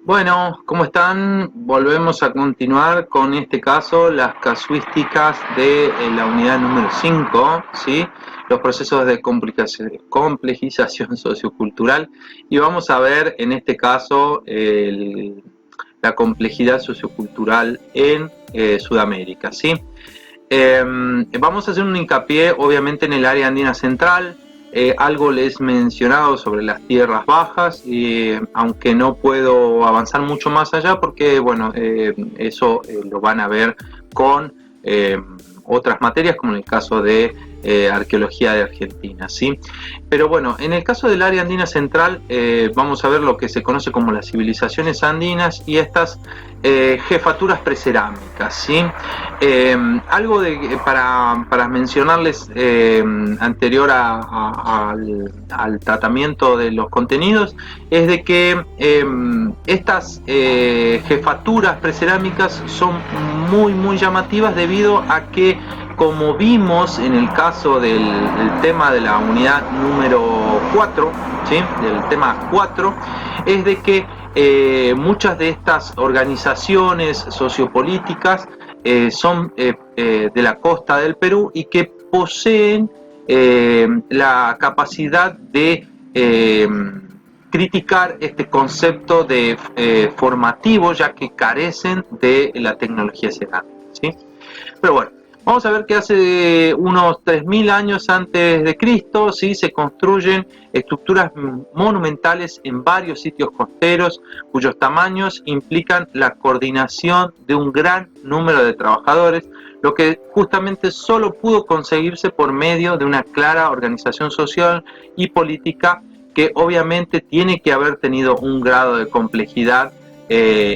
Bueno, ¿cómo están? Volvemos a continuar con este caso, las casuísticas de la unidad número 5, ¿sí? Los procesos de complejización sociocultural, y vamos a ver en este caso la complejidad sociocultural en Sudamérica, ¿sí? Vamos a hacer un hincapié obviamente en el área andina central. Algo les he mencionado sobre las tierras bajas, aunque no puedo avanzar mucho más allá porque bueno, eso lo van a ver con otras materias, como en el caso de arqueología de Argentina, ¿sí? Pero bueno, en el caso del área andina central vamos a ver lo que se conoce como las civilizaciones andinas y estas jefaturas precerámicas, ¿sí? Algo para mencionarles anterior al tratamiento de los contenidos es de que estas jefaturas precerámicas son muy llamativas debido a que, como vimos en el caso del tema de la unidad número 4, ¿sí? Del tema 4, es de que muchas de estas organizaciones sociopolíticas son de la costa del Perú y que poseen la capacidad de criticar este concepto de formativo, ya que carecen de la tecnología cerámica, ¿sí? Pero bueno, vamos a ver que hace unos 3000 años antes de Cristo, ¿sí? Se construyen estructuras monumentales en varios sitios costeros cuyos tamaños implican la coordinación de un gran número de trabajadores, lo que justamente solo pudo conseguirse por medio de una clara organización social y política que obviamente tiene que haber tenido un grado de complejidad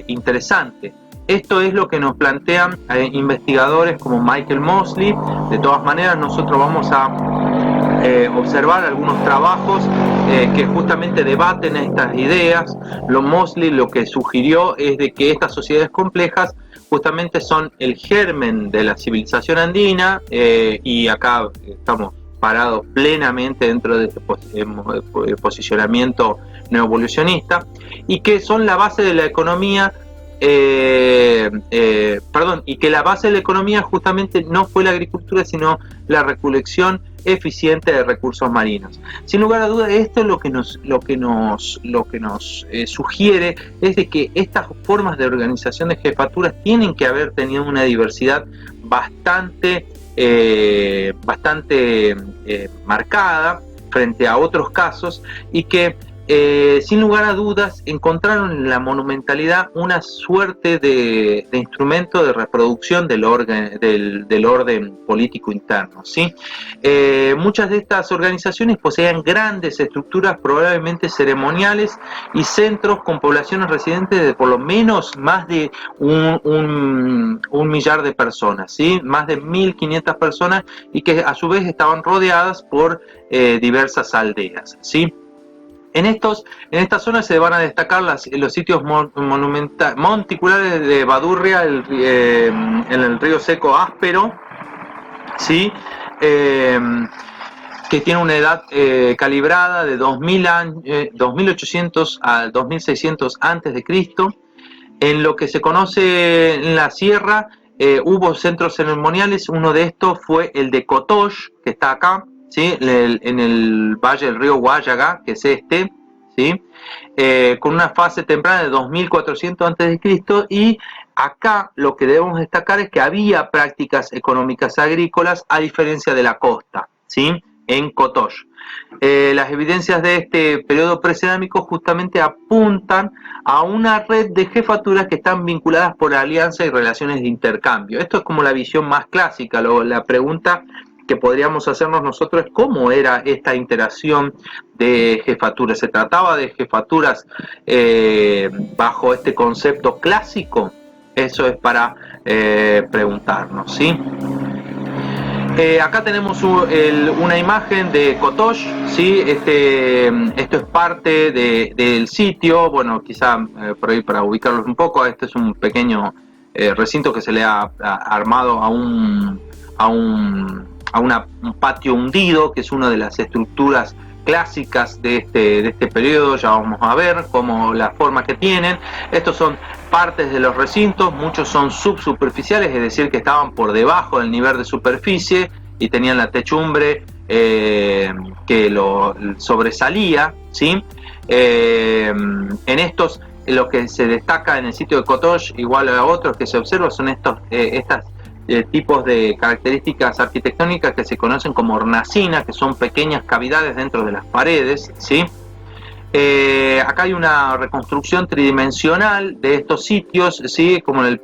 interesante. Esto es lo que nos plantean investigadores como Michael Mosley. De todas maneras, nosotros vamos a observar algunos trabajos que justamente debaten estas ideas. Mosley lo que sugirió es de que estas sociedades complejas justamente son el germen de la civilización andina, y acá estamos parados plenamente dentro de este posicionamiento neoevolucionista, y que son la base de la economía. Y que la base de la economía justamente no fue la agricultura, sino la recolección eficiente de recursos marinos. Sin lugar a dudas, esto es lo que nos sugiere es de que estas formas de organización de jefaturas tienen que haber tenido una diversidad bastante marcada frente a otros casos, y que sin lugar a dudas encontraron en la monumentalidad una suerte de instrumento de reproducción del orden político interno, ¿sí? Muchas de estas organizaciones poseían grandes estructuras, probablemente ceremoniales, y centros con poblaciones residentes de por lo menos más de un millar de personas, ¿sí? Más de 1500 personas, y que a su vez estaban rodeadas por diversas aldeas, ¿sí? En estas zonas se van a destacar los sitios monticulares de Badurria, en el río seco Áspero, ¿sí? Que tiene una edad calibrada de 2800 a 2600 antes de Cristo. En lo que se conoce en la sierra, hubo centros ceremoniales. Uno de estos fue el de Cotosh, que está acá, ¿sí? En el valle del río Guayaga, que es este, ¿sí? Con una fase temprana de 2400 a.C. Y acá lo que debemos destacar es que había prácticas económicas agrícolas, a diferencia de la costa, ¿sí? En Cotosh. Las evidencias de este periodo precerámico justamente apuntan a una red de jefaturas que están vinculadas por alianza y relaciones de intercambio. Esto es como la visión más clásica. La pregunta que podríamos hacernos nosotros es cómo era esta interacción de jefaturas. ¿Se trataba de jefaturas bajo este concepto clásico? Eso es para preguntarnos, ¿sí? Acá tenemos una imagen de Cotosh, ¿sí? Esto es parte del sitio. Bueno, quizá por ahí para ubicarlos un poco, este es un pequeño recinto que se le ha armado a un patio hundido, que es una de las estructuras clásicas de este periodo, ya vamos a ver cómo la forma que tienen. Estos son partes de los recintos, muchos son subsuperficiales, es decir, que estaban por debajo del nivel de superficie y tenían la techumbre que lo sobresalía, ¿sí? En estos, lo que se destaca en el sitio de Kotosh, igual a otros que se observan, son estas tipos de características arquitectónicas que se conocen como hornacinas, que son pequeñas cavidades dentro de las paredes, ¿sí? Acá hay una reconstrucción tridimensional de estos sitios, ¿sí? Como el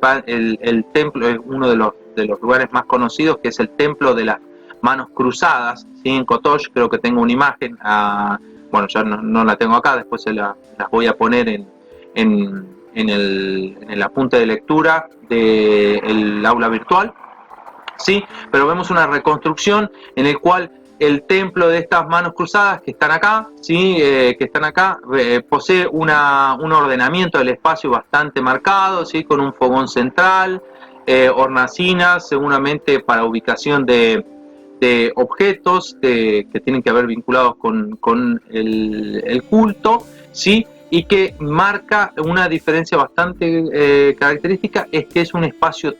templo es uno de los lugares más conocidos, que es el templo de las manos cruzadas, ¿sí? En Kotosh, creo que tengo una imagen, bueno, ya no la tengo acá, después las voy a poner en el apunte de lectura del aula virtual, ¿sí? Pero vemos una reconstrucción en el cual el templo de estas manos cruzadas que están acá, ¿sí? Posee un ordenamiento del espacio bastante marcado, ¿sí? Con un fogón central, hornacinas seguramente para ubicación de objetos que tienen que haber vinculados con el culto, ¿sí? Y que marca una diferencia bastante característica, es que es un espacio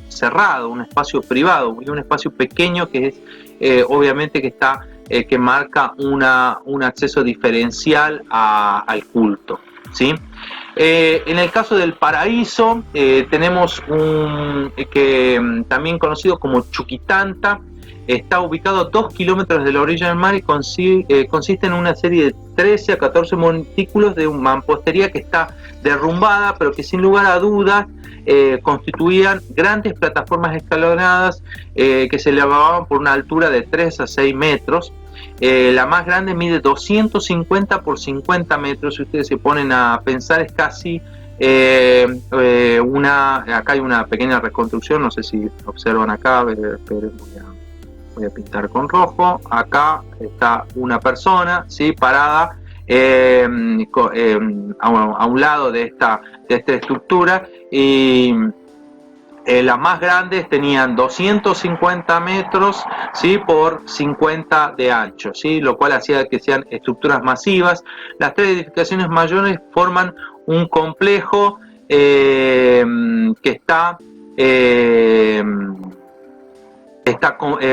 cerrado, un espacio privado y un espacio pequeño que es obviamente que marca un acceso diferencial al culto, ¿sí? En el caso del paraíso tenemos también conocido como Chuquitanta. Está ubicado a 2 kilómetros de la orilla del mar y consiste en una serie de 13 a 14 montículos de mampostería que está derrumbada, pero que sin lugar a dudas constituían grandes plataformas escalonadas que se elevaban por una altura de 3 a 6 metros. La más grande mide 250 por 50 metros. Si ustedes se ponen a pensar, es casi acá hay una pequeña reconstrucción, no sé si observan acá, pero voy a pintar con rojo. Acá está una persona, ¿sí? Parada a un lado de esta estructura, y las más grandes tenían 250 metros, ¿sí? Por 50 de ancho, ¿sí? Lo cual hacía que sean estructuras masivas. Las tres edificaciones mayores forman un complejo que está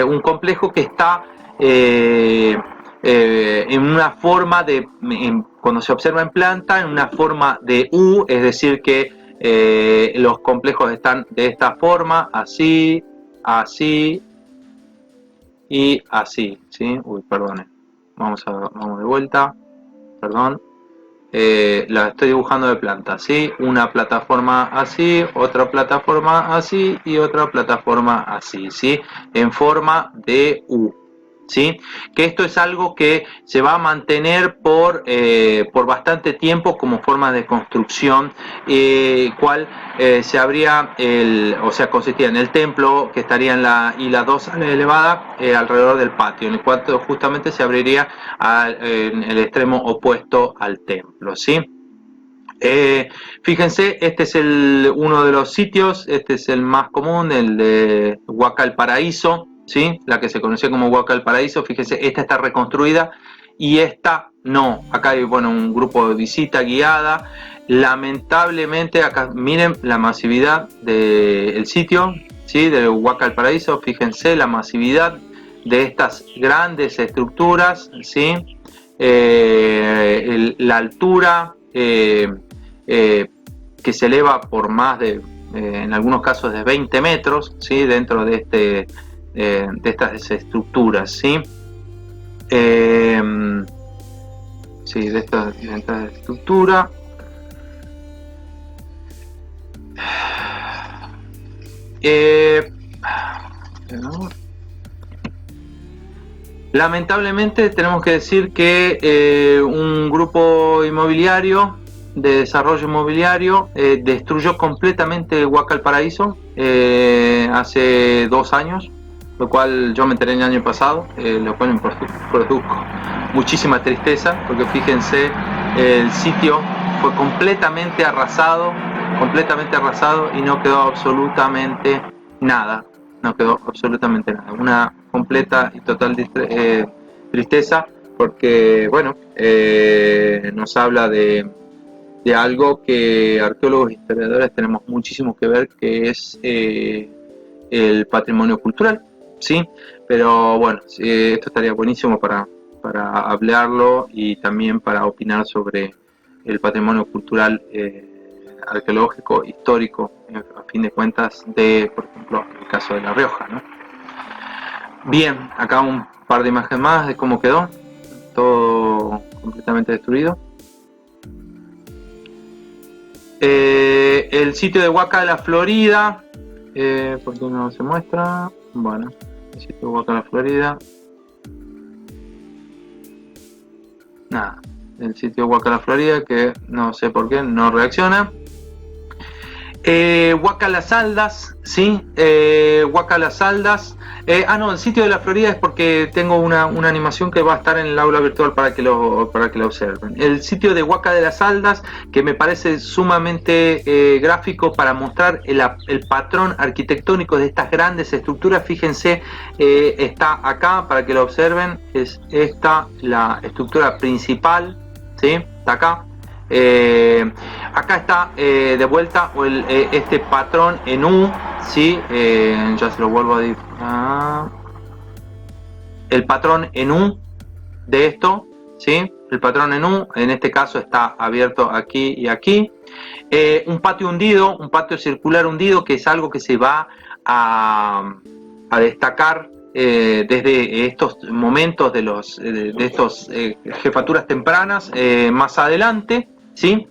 un complejo que está en una forma cuando se observa en planta, en una forma de U, es decir que los complejos están de esta forma, así, así y así, ¿sí? Uy, perdone, vamos de vuelta, perdón. La estoy dibujando de planta, ¿sí? Una plataforma así, otra plataforma así y otra plataforma así, ¿sí? En forma de U, ¿sí? Que esto es algo que se va a mantener por bastante tiempo como forma de construcción, cual se abría consistía en el templo, que estaría en la 2 elevada alrededor del patio, en el cual justamente se abriría en el extremo opuesto al templo, ¿sí? Fíjense, este es uno de los sitios, este es el más común, el de Huaca el Paraíso, ¿sí? La que se conocía como Huaca el Paraíso. Fíjense, esta está reconstruida y esta no. Acá hay, bueno, un grupo de visita guiada. Lamentablemente, acá miren la masividad del sitio, ¿sí? De Huaca el Paraíso. Fíjense la masividad de estas grandes estructuras, ¿sí? La altura que se eleva por más de, en algunos casos, de 20 metros, ¿sí? Dentro de estas estructuras, ¿sí? Sí, de esta estructura. Lamentablemente tenemos que decir que un grupo inmobiliario de desarrollo inmobiliario destruyó completamente Huaca el Paraíso hace 2 años, lo cual yo me enteré el año pasado, lo cual me produjo muchísima tristeza, porque fíjense, el sitio fue completamente arrasado y no quedó absolutamente nada. Una completa y total tristeza, porque bueno, nos habla de algo que arqueólogos e historiadores tenemos muchísimo que ver, que es el patrimonio cultural, ¿sí? Pero bueno, esto estaría buenísimo para hablarlo y también para opinar sobre el patrimonio cultural arqueológico, histórico, a fin de cuentas, de, por ejemplo, el caso de La Rioja, ¿no? Bien, acá un par de imágenes más de cómo quedó, todo completamente destruido. El sitio de Huaca, la Florida, ¿por qué no se muestra? Bueno, el sitio de Huaca, la Florida. Nada, el sitio de Huaca, la Florida, que no sé por qué no reacciona. Huaca Las Aldas, ¿sí? Huaca Las Aldas. No, el sitio de la Florida es porque tengo una animación que va a estar en el aula virtual para que lo observen. El sitio de Huaca de las Aldas, que me parece sumamente gráfico para mostrar el patrón arquitectónico de estas grandes estructuras. Fíjense, está acá para que lo observen. Es esta la estructura principal, ¿sí? Está acá. Acá está de vuelta este patrón en U, ¿sí? Ya se lo vuelvo a dibujar. El patrón en U de esto, ¿sí? El patrón en U, en este caso está abierto aquí y aquí. Un patio hundido, un patio circular hundido, que es algo que se va a destacar desde estos momentos de estos jefaturas tempranas más adelante, ¿sí?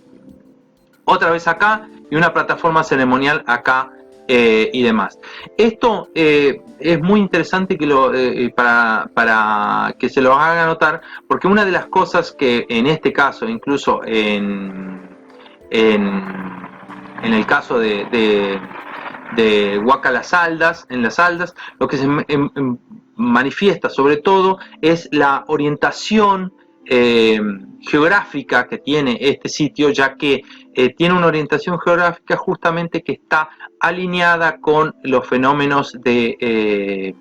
Otra vez acá y una plataforma ceremonial acá y demás. Esto es muy interesante que para que se lo hagan notar, porque una de las cosas que en este caso, incluso en el caso de Huaca Las Aldas, en Las Aldas, lo que se manifiesta sobre todo es la orientación geográfica que tiene este sitio, ya que tiene una orientación geográfica justamente que está alineada con los fenómenos de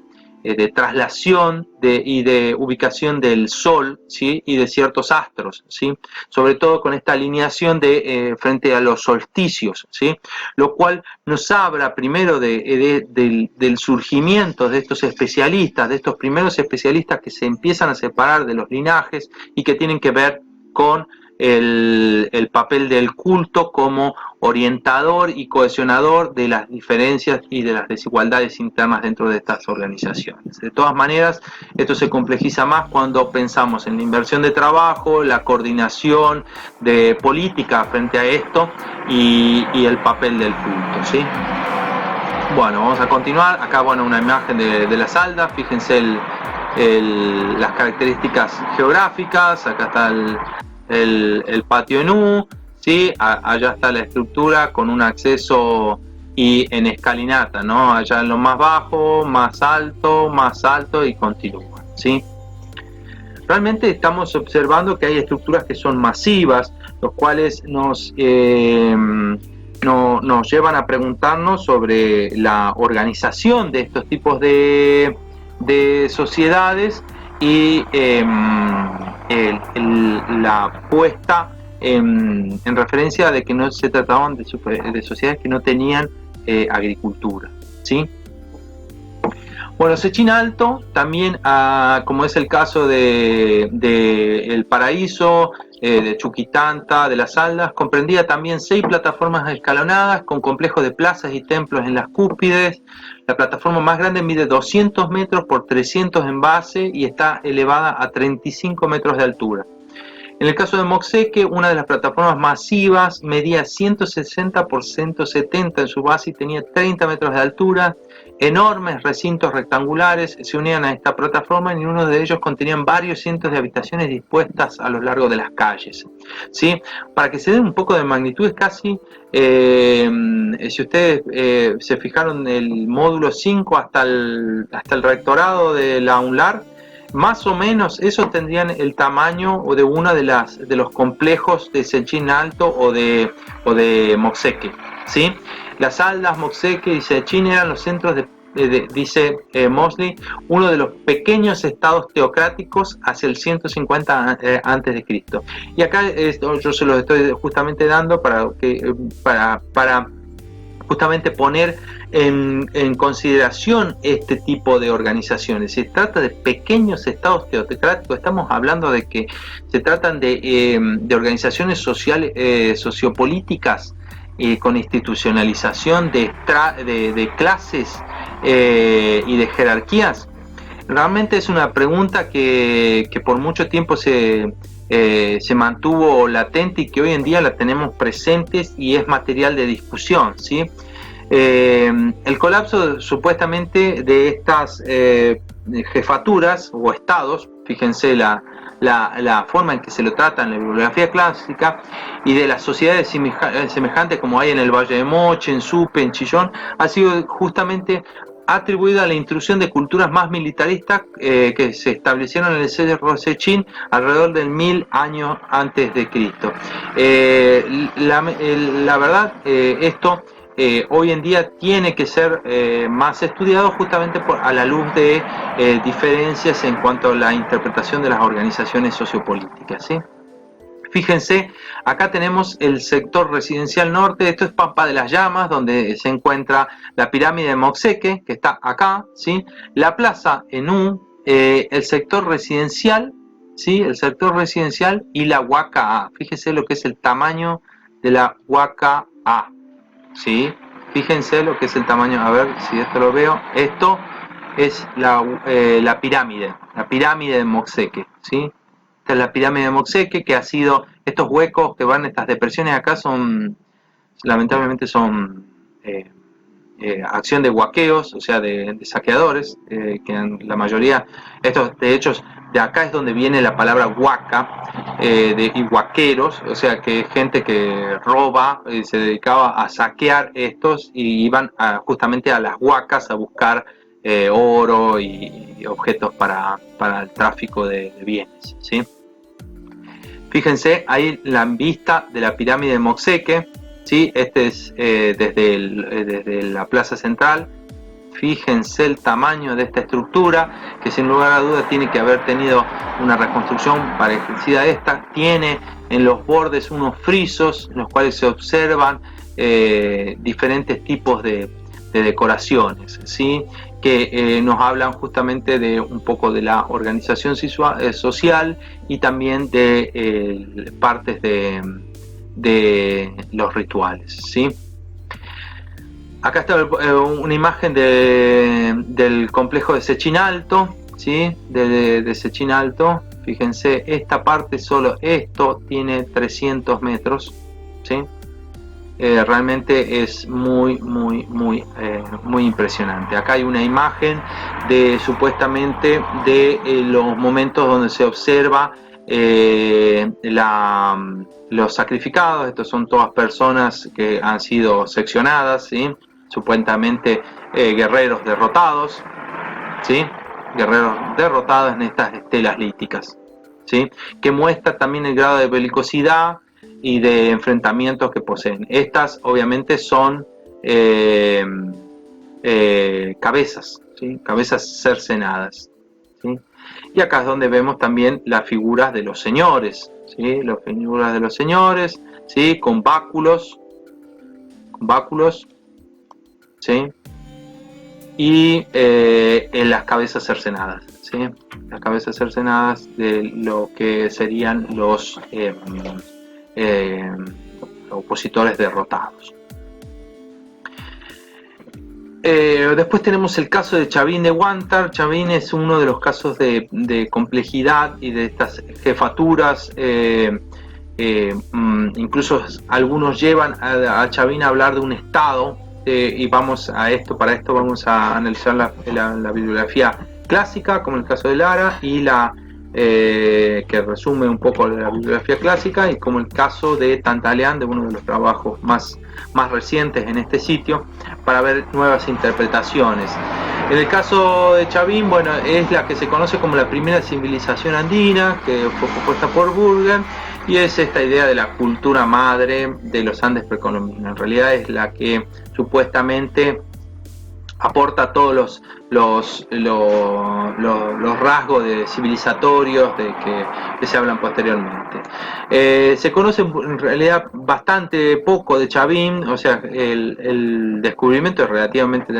traslación y de ubicación del Sol, ¿sí? Y de ciertos astros, ¿sí? Sobre todo con esta alineación frente a los solsticios, ¿sí? Lo cual nos habla primero del surgimiento de estos especialistas, de estos primeros especialistas que se empiezan a separar de los linajes y que tienen que ver con el papel del culto como orientador y cohesionador de las diferencias y de las desigualdades internas dentro de estas organizaciones. De todas maneras, esto se complejiza más cuando pensamos en la inversión de trabajo, la coordinación de política frente a esto y el papel del culto, ¿sí? Bueno, vamos a continuar. Acá, bueno, una imagen de Las Aldas. Fíjense las características geográficas. Acá está el patio en U, ¿sí? Allá está la estructura con un acceso y en escalinata, ¿no? Allá en lo más bajo, más alto y continúa, ¿sí? Realmente estamos observando que hay estructuras que son masivas, los cuales nos llevan a preguntarnos sobre la organización de estos tipos de sociedades y la puesta en referencia de que no se trataban de sociedades que no tenían agricultura, ¿sí? Bueno, Sechín Alto también, como es el caso de El Paraíso, de Chuquitanta, de Las Aldas, comprendía también 6 plataformas escalonadas con complejos de plazas y templos en las cúspides. La plataforma más grande mide 200 metros por 300 en base y está elevada a 35 metros de altura. En el caso de Moxeque, una de las plataformas masivas medía 160 por 170 en su base y tenía 30 metros de altura. Enormes recintos rectangulares se unían a esta plataforma y uno de ellos contenían varios cientos de habitaciones dispuestas a lo largo de las calles, ¿sí? Para que se den un poco de magnitud, es casi, si ustedes se fijaron, el módulo 5 hasta el rectorado de la UNLAR, más o menos esos tendrían el tamaño de uno de los complejos de Sechín Alto o de Moxeque, ¿sí? Las Aldas, Moxeque y Sechín eran los centros de dice Mosley, uno de los pequeños estados teocráticos hacia el 150 antes de Cristo. Y acá yo se lo estoy justamente dando para justamente poner en consideración este tipo de organizaciones. Se trata de pequeños estados teocráticos, estamos hablando de que se tratan de organizaciones sociales, sociopolíticas, con institucionalización de clases y de jerarquías. Realmente es una pregunta que por mucho tiempo se mantuvo latente y que hoy en día la tenemos presentes y es material de discusión, ¿sí? El colapso supuestamente de estas jefaturas o estados, fíjense la forma en que se lo trata en la bibliografía clásica, y de las sociedades semejantes como hay en el Valle de Moche, en Supe, en Chillón, ha sido justamente atribuida a la intrusión de culturas más militaristas que se establecieron en el Cerro Sechín alrededor del 1000 años antes de Cristo. La verdad, esto hoy en día tiene que ser más estudiado justamente a la luz de diferencias en cuanto a la interpretación de las organizaciones sociopolíticas, ¿sí? Fíjense, acá tenemos el sector residencial norte, esto es Pampa de las Llamas, donde se encuentra la pirámide de Moxeque, que está acá, ¿sí? La plaza Enú, el sector residencial, ¿sí? El sector residencial y la Huaca A. Fíjense lo que es el tamaño de la Huaca A, ¿sí? Fíjense lo que es el tamaño, a ver si esto lo veo. Esto es la pirámide de Moxeque, ¿sí? Esta es la pirámide de Moxeque, que ha sido, estos huecos que van, estas depresiones acá son, lamentablemente son acción de huaqueos, o sea, de saqueadores, que la mayoría, estos de hecho, de acá es donde viene la palabra huaca, y huaqueros, o sea, que gente que roba, se dedicaba a saquear estos y iban justamente a las huacas a buscar oro y objetos para el tráfico de bienes, ¿sí? Fíjense ahí la vista de la pirámide de Moxeque, ¿sí? Este es desde la plaza central. Fíjense el tamaño de esta estructura, que sin lugar a dudas tiene que haber tenido una reconstrucción parecida a esta. Tiene en los bordes unos frisos en los cuales se observan diferentes tipos de decoraciones, ¿sí? Que nos hablan justamente de un poco de la organización social y también de partes de los rituales, ¿sí? Acá está una imagen del complejo de Sechín Alto, ¿sí? De Sechín Alto. Fíjense, esta parte, solo esto tiene 300 metros, ¿sí? Realmente es muy impresionante. Acá hay una imagen de supuestamente de los momentos donde se observa los sacrificados. Estos son todas personas que han sido seccionadas, ¿sí? Supuestamente guerreros derrotados, ¿sí? Guerreros derrotados en estas estelas líticas, ¿sí? Que muestra también el grado de belicosidad y de enfrentamientos que poseen. Estas obviamente son cabezas, ¿sí? Cabezas cercenadas, ¿sí? Y acá es donde vemos también las figuras de los señores, ¿sí? Las figuras de los señores, ¿sí? Con báculos, ¿sí? Y en las cabezas cercenadas, ¿sí? Las cabezas cercenadas de lo que serían los opositores derrotados. Después tenemos el caso de Chavín de Huántar. Chavín es uno de los casos de complejidad y de estas jefaturas. Incluso algunos llevan a Chavín a hablar de un estado, y vamos a esto. Para esto vamos a analizar la bibliografía clásica, como el caso de Lara, y que resume un poco la bibliografía clásica, y como el caso de Tantaleán, de uno de los trabajos más recientes en este sitio, para ver nuevas interpretaciones. En el caso de Chavín, bueno, es la que se conoce como la primera civilización andina, que fue propuesta por Burger, y es esta idea de la cultura madre de los Andes precolombinos. En realidad es la que supuestamente aporta todos los rasgos civilizatorios que se hablan posteriormente. Se conoce en realidad bastante poco de Chavín, o sea, el descubrimiento es relativamente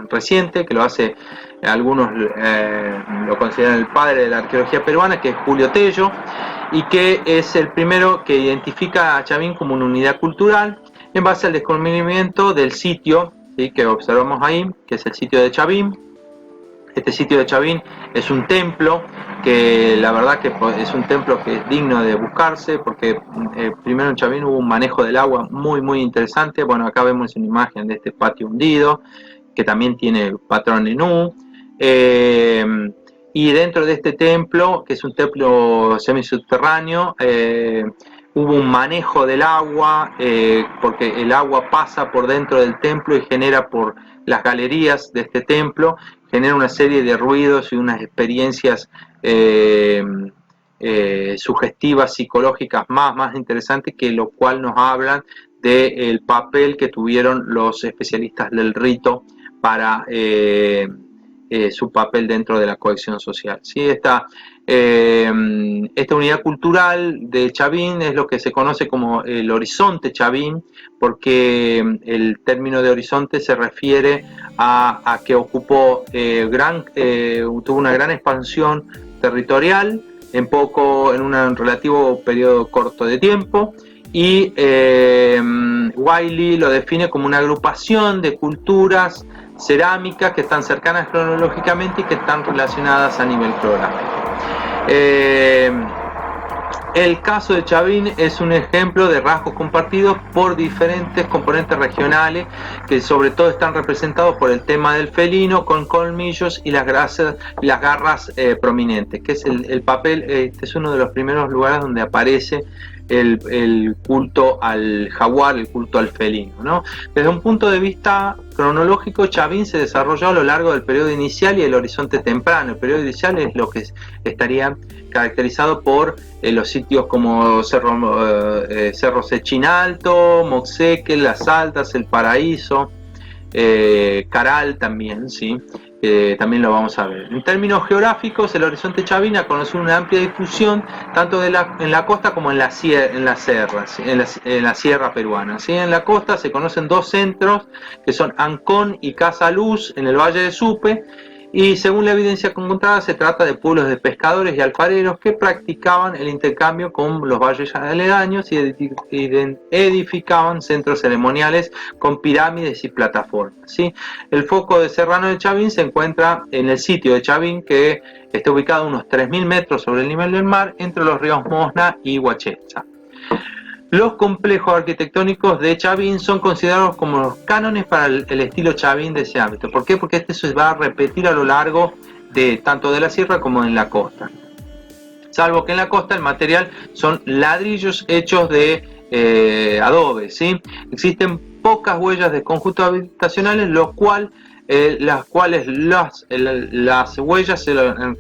reciente, que lo hace, algunos lo consideran el padre de la arqueología peruana, que es Julio Tello, y que es el primero que identifica a Chavín como una unidad cultural en base al descubrimiento del sitio, ¿sí?, que observamos ahí, que es el sitio de Chavín. Este sitio de Chavín es un templo que la verdad que es un templo que es digno de buscarse, porque primero en Chavín hubo un manejo del agua muy interesante. Bueno, acá vemos una imagen de este patio hundido, que también tiene patrón en U. Y dentro de este templo, que es un templo semisubterráneo, hubo un manejo del agua, porque el agua pasa por dentro del templo y genera por las galerías de este templo, genera una serie de ruidos y unas experiencias sugestivas, psicológicas más interesantes, que lo cual nos hablan del papel que tuvieron los especialistas del rito para su papel dentro de la cohesión social. ¿Sí? Esta unidad cultural de Chavín es lo que se conoce como el horizonte Chavín, porque el término de horizonte se refiere a que ocupó tuvo una gran expansión territorial en un relativo periodo corto de tiempo, y Wiley lo define como una agrupación de culturas cerámicas que están cercanas cronológicamente y que están relacionadas a nivel geográfico. El caso de Chavín es un ejemplo de rasgos compartidos por diferentes componentes regionales, que sobre todo están representados por el tema del felino con colmillos y las garras prominentes, que es el papel. Este es uno de los primeros lugares donde aparece el culto al jaguar, el culto al felino, ¿no? Desde un punto de vista cronológico, Chavín se desarrolló a lo largo del periodo inicial y el horizonte temprano. El periodo inicial es lo que estaría caracterizado por los sitios como Cerro Sechín Alto, Moxeque, Las Altas, El Paraíso, Caral también, ¿sí? También lo vamos a ver. En términos geográficos, el horizonte Chavín ha conocido una amplia difusión tanto en la costa como en la sierra peruana, ¿sí? En la costa se conocen dos centros, que son Ancón y Casa Luz, en el Valle de Supe, y según la evidencia encontrada se trata de pueblos de pescadores y alfareros que practicaban el intercambio con los valles aledaños y edificaban centros ceremoniales con pirámides y plataformas, ¿sí? El foco de Serrano de Chavín se encuentra en el sitio de Chavín, que está ubicado a unos 3.000 metros sobre el nivel del mar entre los ríos Mosna y Huachetza. Los complejos arquitectónicos de Chavín son considerados como los cánones para el estilo Chavín de ese ámbito. ¿Por qué? Porque este se va a repetir a lo largo de tanto de la sierra como en la costa. Salvo que en la costa el material son ladrillos hechos de adobe, ¿sí? Existen pocas huellas de conjuntos habitacionales, las cuales las huellas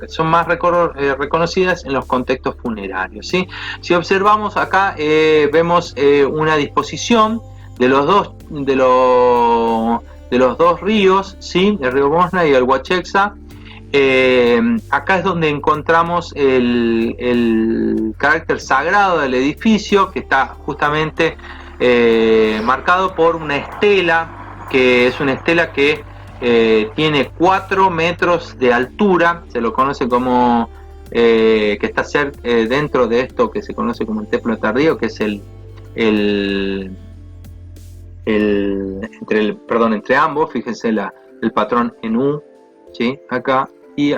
son más reconocidas en los contextos funerarios, ¿sí? Si observamos acá, vemos una disposición de los dos ríos, ¿sí? El río Mosna y el Huachexá. Acá es donde encontramos el carácter sagrado del edificio, que está justamente marcado por una estela, que es una estela que tiene 4 metros de altura. Se lo conoce como que está dentro de esto que se conoce como el templo tardío, que es entre ambos. Fíjense el patrón en U, ¿sí? Acá y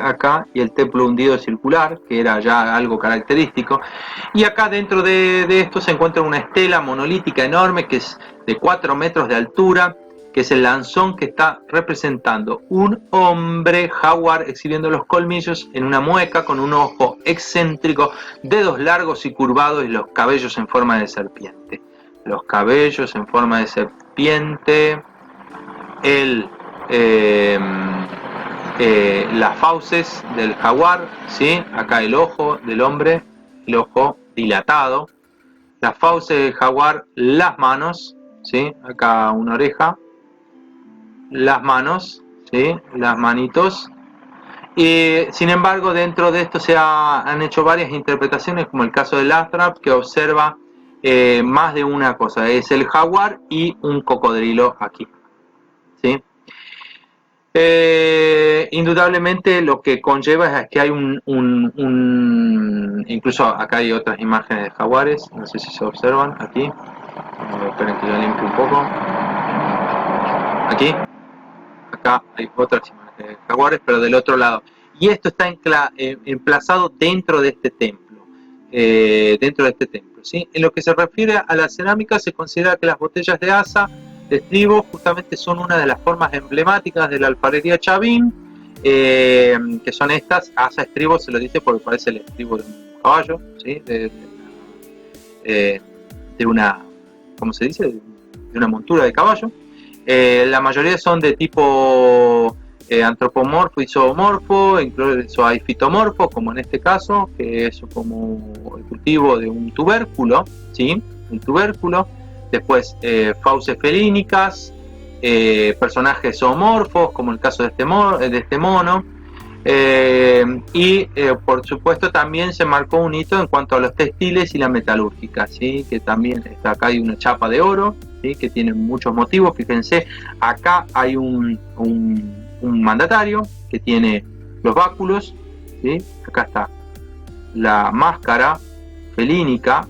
el templo hundido circular, que era ya algo característico. Y acá dentro de esto se encuentra una estela monolítica enorme, que es de 4 metros de altura, que es el lanzón, que está representando un hombre jaguar exhibiendo los colmillos en una mueca con un ojo excéntrico, dedos largos y curvados y los cabellos en forma de serpiente. Los cabellos en forma de serpiente, las fauces del jaguar, ¿sí? Acá el ojo del hombre, el ojo dilatado, las fauces del jaguar, las manos, ¿sí? Acá una oreja, las manos, ¿sí? Las manitos. Y sin embargo, dentro de esto han hecho varias interpretaciones, como el caso de Lathrop, que observa más de una cosa. Es el jaguar y un cocodrilo aquí, ¿sí? Indudablemente lo que conlleva es que hay incluso acá hay otras imágenes de jaguares, no sé si se observan aquí. Esperen que yo limpie un poco. Aquí, acá hay otras imágenes de jaguares, pero del otro lado. Y esto está emplazado dentro de este templo. ¿Sí? En lo que se refiere a la cerámica, se considera que las botellas de asa de estribo justamente son una de las formas emblemáticas de la alfarería Chavín, que son estas. Asa estribo se lo dice porque parece el estribo de un caballo, ¿sí? De una, ¿cómo se dice? De una montura de caballo. La mayoría son de tipo antropomorfo y zoomorfo, incluso hay fitomorfo, como en este caso, que es como el cultivo de un tubérculo, ¿sí? Un tubérculo. Después fauces felínicas, personajes zoomorfos, como el caso de este mono. Por supuesto también se marcó un hito en cuanto a los textiles y la metalúrgica, ¿sí? Que también acá hay una chapa de oro, ¿sí? Que tiene muchos motivos. Fíjense, acá hay un mandatario que tiene los báculos, ¿sí? Acá está la máscara felínica,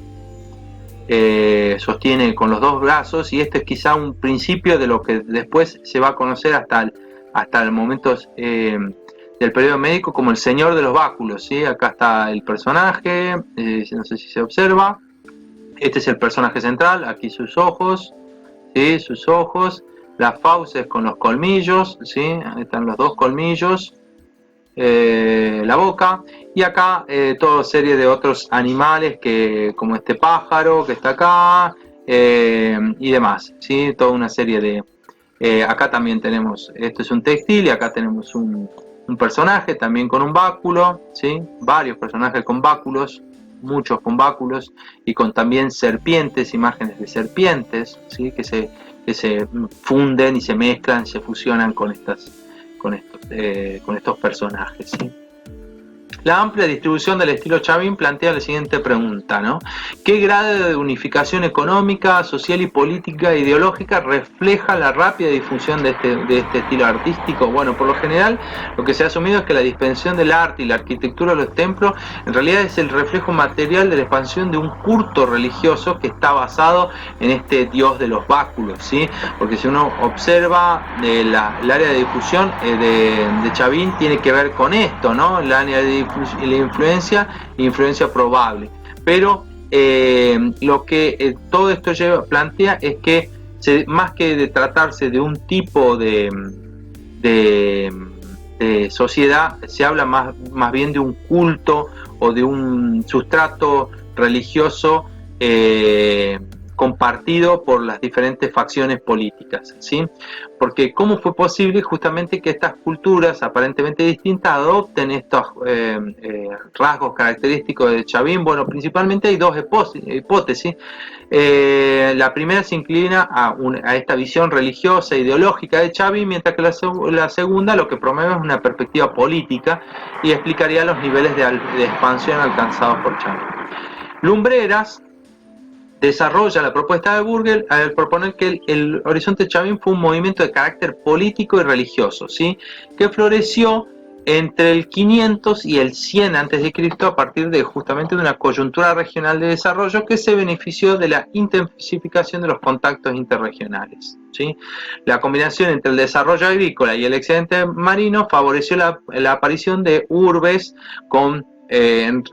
sostiene con los dos brazos, y este es quizá un principio de lo que después se va a conocer hasta el momento del periodo médico como el señor de los báculos, ¿sí? Acá está el personaje, no sé si se observa, este es el personaje central, aquí sus ojos, ¿sí? Sus ojos, las fauces con los colmillos, ¿sí? Ahí están los dos colmillos, la boca, y acá toda serie de otros animales como este pájaro que está acá, y demás, ¿sí? Toda una serie de... acá también tenemos, esto es un textil, y acá tenemos un personaje también con un báculo, ¿sí? Varios personajes con báculos, muchos con báculos, y con también serpientes, imágenes de serpientes, ¿sí? Que se funden y se mezclan, se fusionan con estos personajes, ¿sí? La amplia distribución del estilo Chavín plantea la siguiente pregunta, ¿no? ¿Qué grado de unificación económica, social y política e ideológica refleja la rápida difusión de este estilo artístico? Bueno, por lo general, lo que se ha asumido es que la dispensación del arte y la arquitectura de los templos en realidad es el reflejo material de la expansión de un culto religioso que está basado en este dios de los báculos, ¿sí? Porque si uno observa el área de difusión de Chavín tiene que ver con esto, ¿no? El área de la influencia probable, pero lo que todo esto plantea es que más que de tratarse de un tipo de sociedad, se habla más bien de un culto o de un sustrato religioso compartido por las diferentes facciones políticas, ¿sí? Porque ¿cómo fue posible justamente que estas culturas aparentemente distintas adopten estos rasgos característicos de Chavín? Bueno, principalmente hay dos hipótesis. La primera se inclina a esta visión religiosa e ideológica de Chavín, mientras que la segunda lo que promueve es una perspectiva política y explicaría los niveles de expansión alcanzados por Chavín. Lumbreras desarrolla la propuesta de Burgel al proponer que el Horizonte Chavín fue un movimiento de carácter político y religioso, ¿sí? Que floreció entre el 500 y el 100 a.C. a partir de justamente de una coyuntura regional de desarrollo que se benefició de la intensificación de los contactos interregionales, ¿sí? La combinación entre el desarrollo agrícola y el excedente marino favoreció la aparición de urbes con en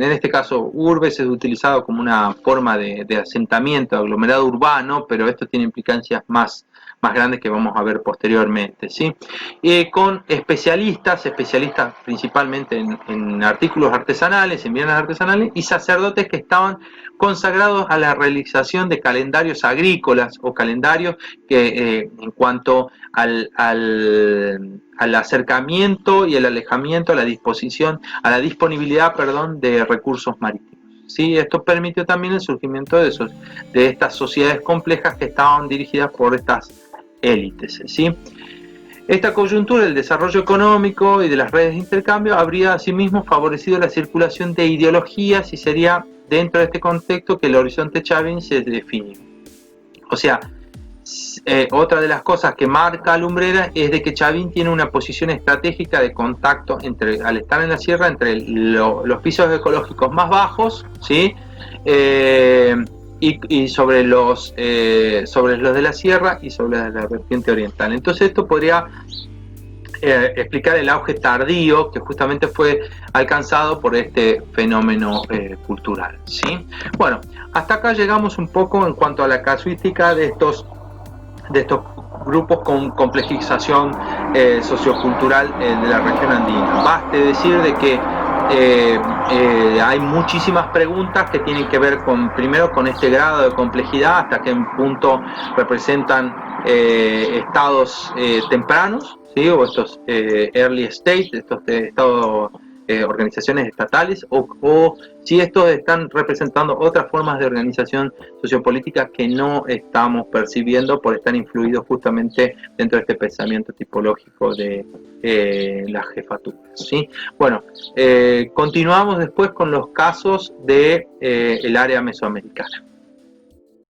este caso, urbes es utilizado como una forma de asentamiento, aglomerado urbano, pero esto tiene implicancias más grandes que vamos a ver posteriormente, ¿sí? Con especialistas principalmente en artículos artesanales, en bienes artesanales, y sacerdotes que estaban consagrados a la realización de calendarios agrícolas o calendarios que en cuanto al acercamiento y el alejamiento, a la disponibilidad de recursos marítimos, ¿sí? Esto permitió también el surgimiento de estas sociedades complejas que estaban dirigidas por estas élites, ¿sí? Esta coyuntura del desarrollo económico y de las redes de intercambio habría asimismo favorecido la circulación de ideologías y sería dentro de este contexto que el horizonte Chavín se define. O sea, otra de las cosas que marca Lumbrera es de que Chavín tiene una posición estratégica de contacto al estar en la sierra entre los pisos ecológicos más bajos, ¿sí? Y sobre los de la sierra y sobre la vertiente oriental. Entonces esto podría explicar el auge tardío que justamente fue alcanzado por este fenómeno cultural, ¿sí? Bueno, hasta acá llegamos un poco en cuanto a la casuística de estos grupos con complejización sociocultural de la región andina. Baste decir de que hay muchísimas preguntas que tienen que ver primero con este grado de complejidad, hasta qué punto representan estados tempranos, ¿sí? O estos early state, estos estados, organizaciones estatales, o si estos están representando otras formas de organización sociopolítica que no estamos percibiendo por estar influidos justamente dentro de este pensamiento tipológico de las jefaturas, ¿sí? Bueno, continuamos después con los casos de el área mesoamericana.